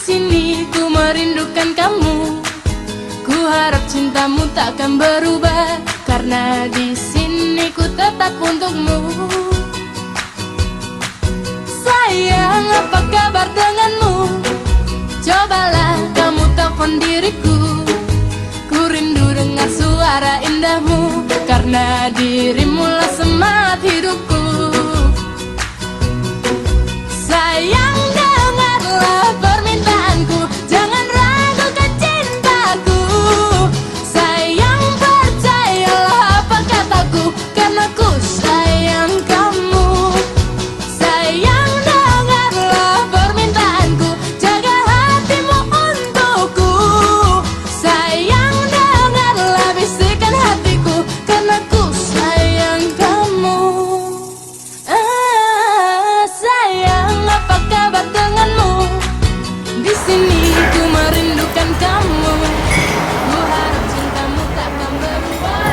sini ku merindukan kamu. Ku harap cintamu takkan berubah, karena di sini ku tetap untukmu. Sayang, apa kabar denganmu? Cobalah kamu telepon diriku. Ku rindu dengar suara indahmu, karena dirimulah semangat hidupku. Sayang, dengarlah permintaanku, jangan ragukan cintaku. Sayang, percayalah apa kataku, karena ku sayang kamu. Sayang, dengarlah permintaanku, jaga hatimu untukku. Sayang, dengarlah bisikan hatiku, karena ku sayang kamu. Sayang, apa kabar denganmu? Di sini ku merindukan kamu. Ku harap cintamu takkan berubah.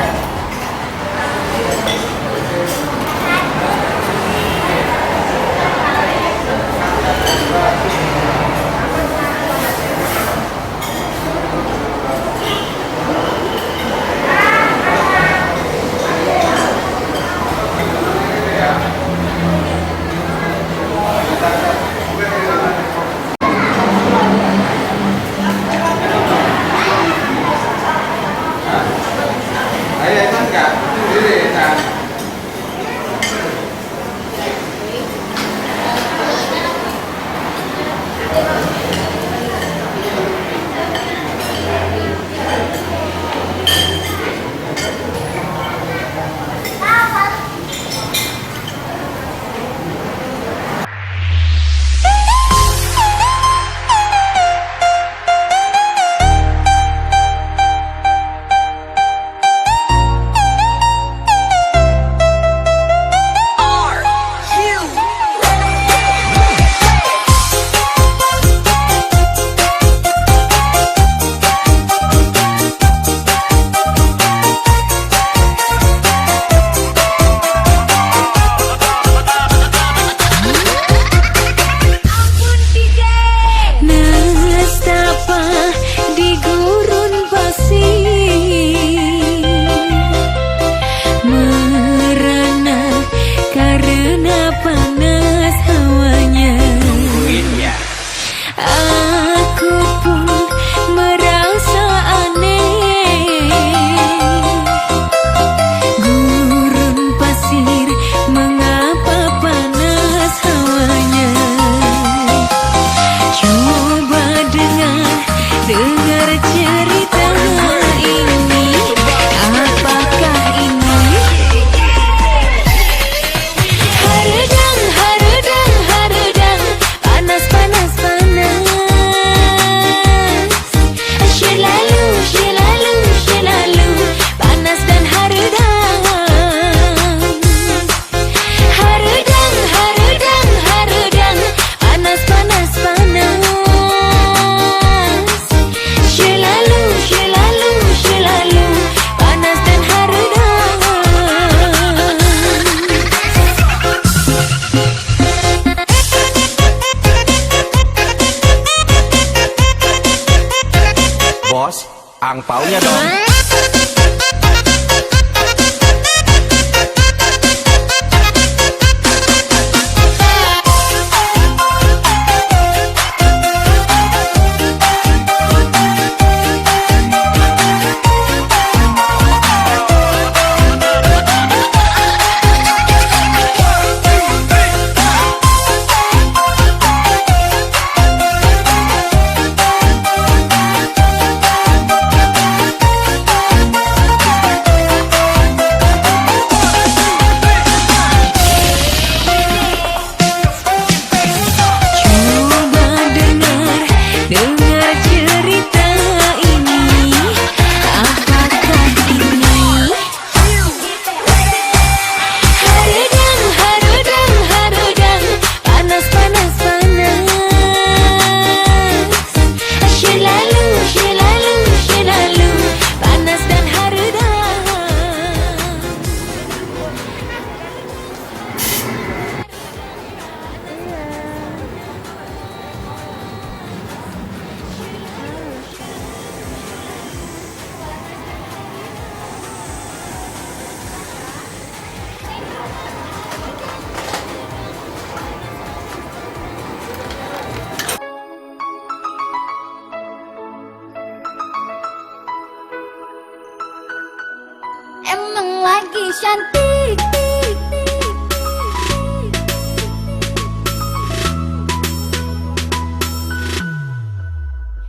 emang lagi cantik.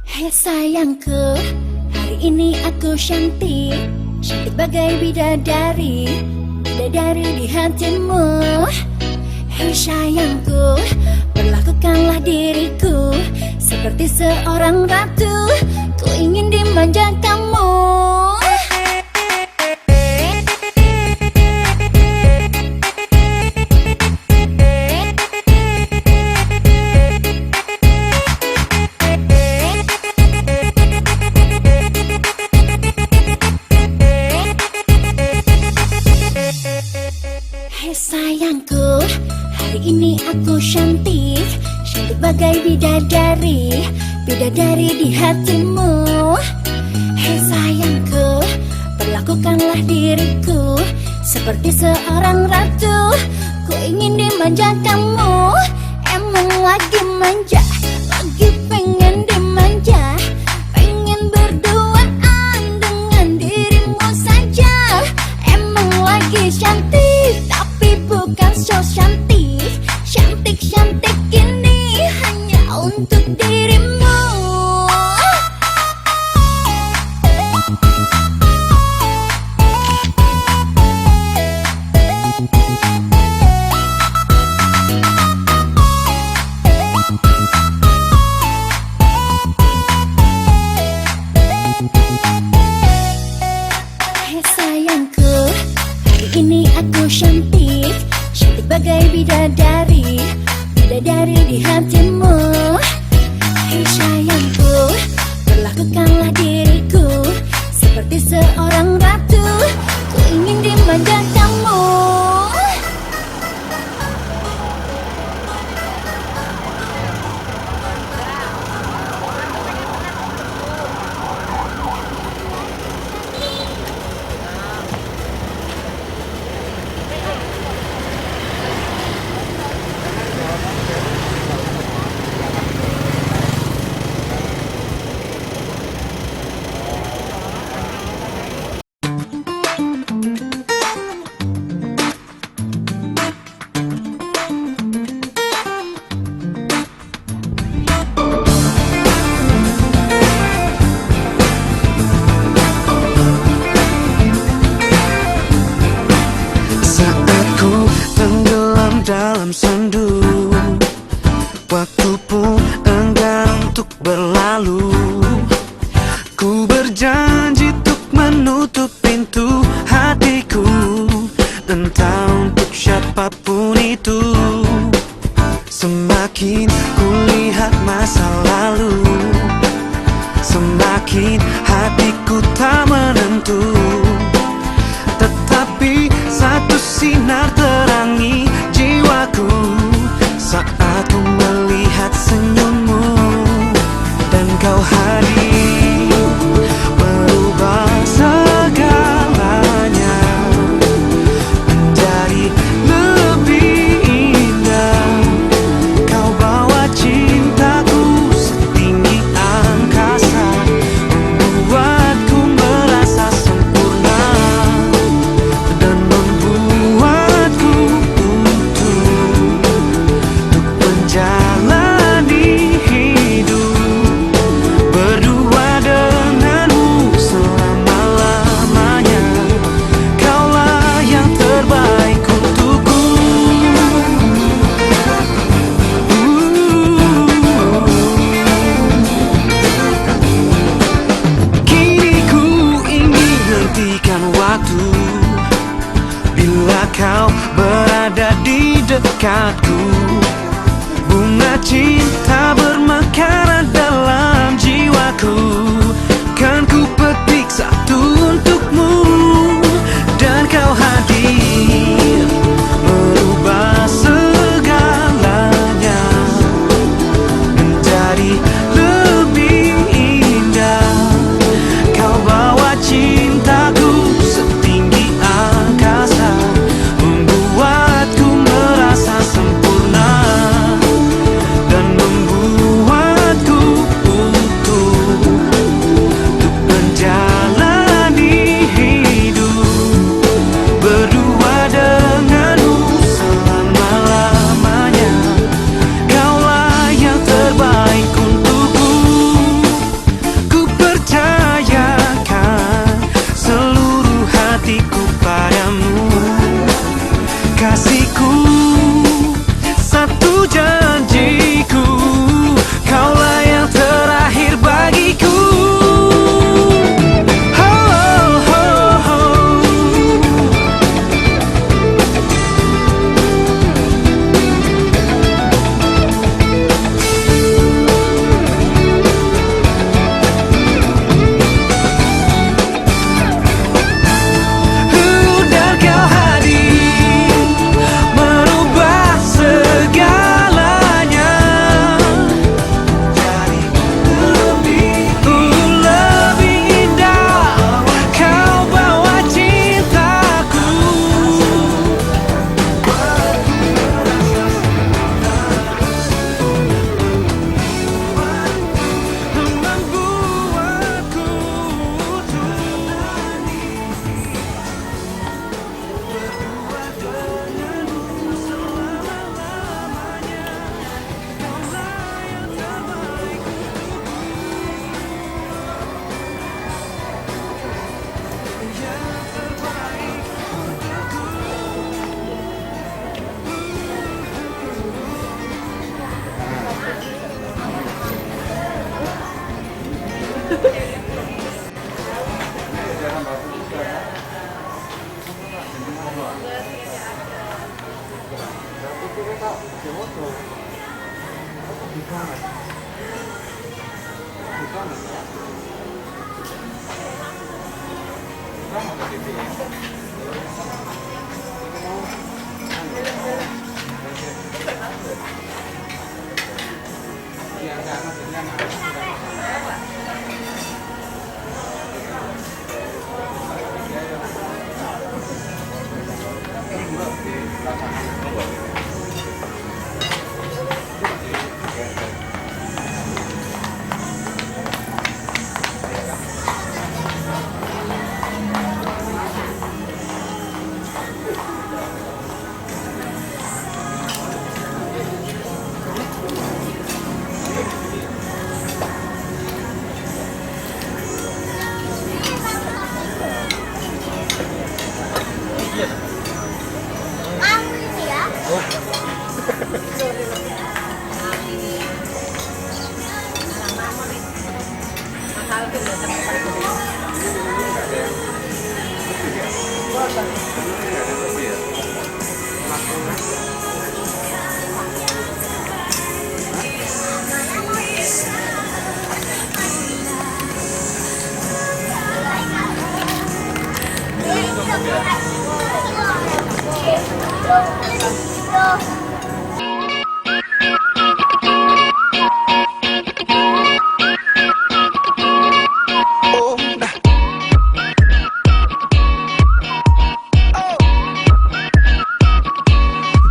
Hei sayangku, hari ini aku cantik, cantik bagai bidadari, bidadari di hatimu. Hei sayangku, perlakukanlah diriku seperti seorang ratu, ku ingin dimanja kamu. Hei sayangku, hari ini aku cantik, cantik bagai bidadari, bidadari di hatimu. Hei sayangku, perlakukanlah diriku seperti seorang ratu, ku ingin dimanja kamu. Emang lagi manja, lagi pengen dimanja, pengen berduaan dengan dirimu saja. Emang lagi cantik, tapi bukan so cantik, cantik-cantik ini hanya untuk dirimu. Hei sayangku, hari ini aku cantik, cantik bagai bidadari, bidadari di hatimu. Hei sayangku, perlakukanlah diriku seperti seorang ratu, ku ingin dimanja kamu. Dalam sendu, waktu pun enggan untuk berlalu. Ku berjanji untuk menutup pintu hatiku, entah untuk siapapun itu. Semakin ku lihat masa lalu, semakin hatiku tak menentu. Tetapi satu sinar terangi jiwaku saat ku melihat senyummu, dan kau hadir merubah segalanya menjadi lebih indah. Kau bawa cintaku setinggi angkasa, membuatku merasa sempurna dan membuatku utuh untuk menjalani hidup berdua denganmu selama-lamanya. Kaulah yang terbaik untukku. Kini ku ingin hentikan waktu bila kau berada di dekatku. Bunga cinta bermekaran dalam jiwaku, kan ku petik satu untukmu, dan kau hadir merubah segalanya menjadi lebih indah. Kau bawa cintaku setinggi angkasa, membuatku merasa sempurna dan membuatku utuh untuk menjadi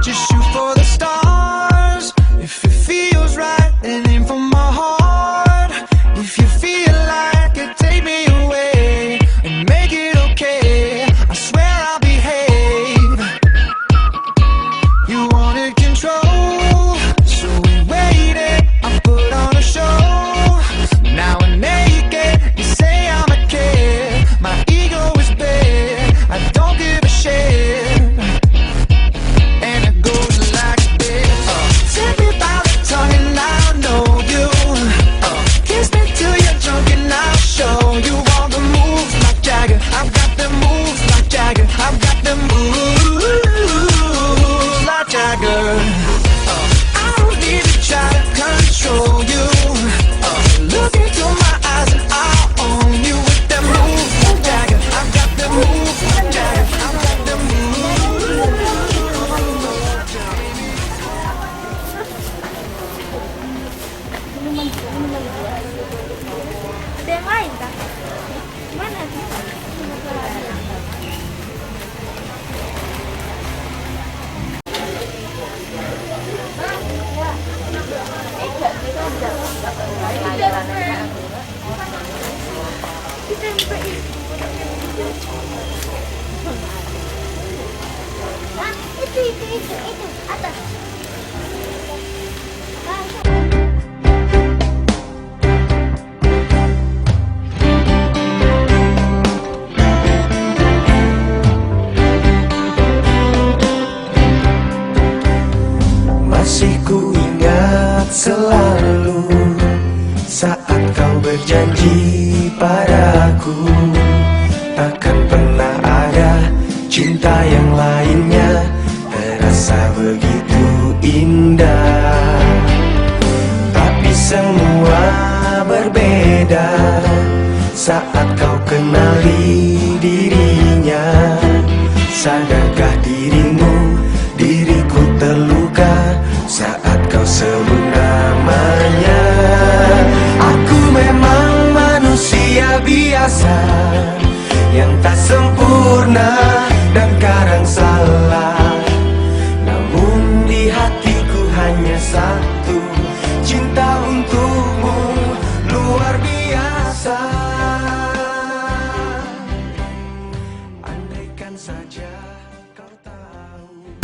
Just shoot for the stars. If it feels right, then aim for my heart. If you feel like it, take me away and make it okay. I swear I'll behave. You wanted control, so we waited. I put on a show. Now I'm naked. You say I'm a kid. My ego is big. I don't give a shit. Ada yang lain kah? Mana sih? Itu atas. Masih ku ingat selalu saat kau berjanji padaku takkan pernah ada cinta yang lainnya terasa begitu indah. Tapi semua berbeda saat kau kenali dirinya. Sadarkah dirimu, diriku terluka saat kau sebut namanya. Aku memang manusia biasa yang tak sempurna dan kadang salah. Namun di hatiku hanya satu, cinta untukmu luar biasa. Andaikan saja